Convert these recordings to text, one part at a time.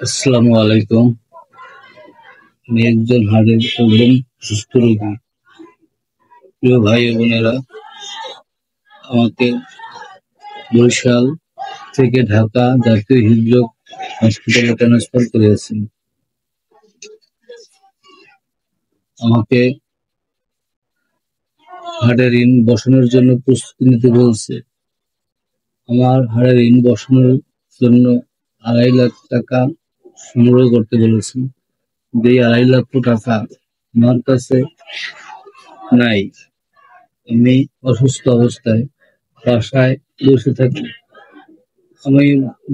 আসসালামু আলাইকুম। আমি একজন হার্টের একদম সুস্থ রোগী। প্রিয় ভাই ও বোনেরা, আমাকে বরিশাল থেকে ঢাকা জাতীয় হৃদরোগ হসপিটালে ট্রান্সফার করেছেন। আমাকে হার্টের রিং বসানোর জন্য প্রস্তুতি নিতে বলছে। আমার হাড়ের রিং বসানোর জন্য 2.5 লাখ টাকা সংগ্রহ করতে বলেছেন। এই 2.5 লক্ষ টাকা আমার কাছে নাই। আমি অসুস্থ অবস্থায় বাসায় বসে থাকি। আমি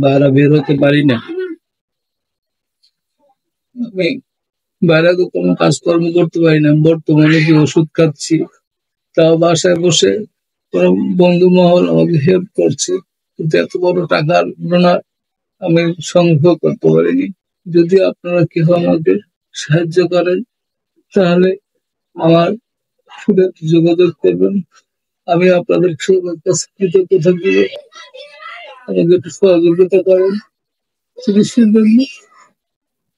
বাইরে বের হতে পারি না। আমি বাইরে তো কোনো কাজকর্ম করতে পারি না। বর্তমানে যে ওষুধ খাচ্ছি তাও বাসায় বসে কোনো বন্ধু মহল আমাকে হেল্প করছে, কিন্তু এত বড় টাকার ডোনার আমি সংগ্রহ করতে পারিনি। যদি আপনারা কেউ আমাকে সাহায্য করেন তাহলে আমার সাথে যোগাযোগ করবেন। আমি আপনাদের সবার কাছে কৃতজ্ঞ থাকবো। আমাকে একটু সহযোগিতা করেন চিকিৎসার জন্য।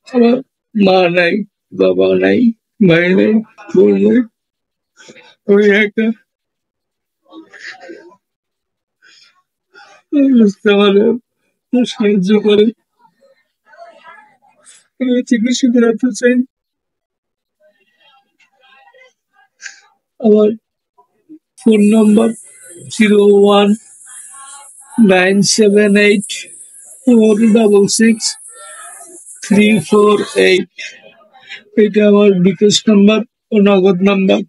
আমার মা নাই, বাবা নাই, ভাই নাই, বোন নাই, আমি একা। আমাদের সাহায্য করেন। আমি চিকিৎসা করাতে চাই। আমার ফোন নম্বর 019784663488। এটা আমার বিকাশ নাম্বার ও নগদ নাম্বার।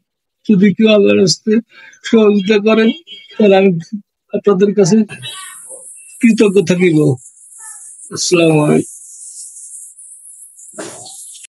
যদি কেউ আল্লাহর রাস্তায় সহযোগিতা করেন তাহলে আমি আপনাদের কাছে কৃতজ্ঞ থাকিব। আসসালামু আলাইকুম।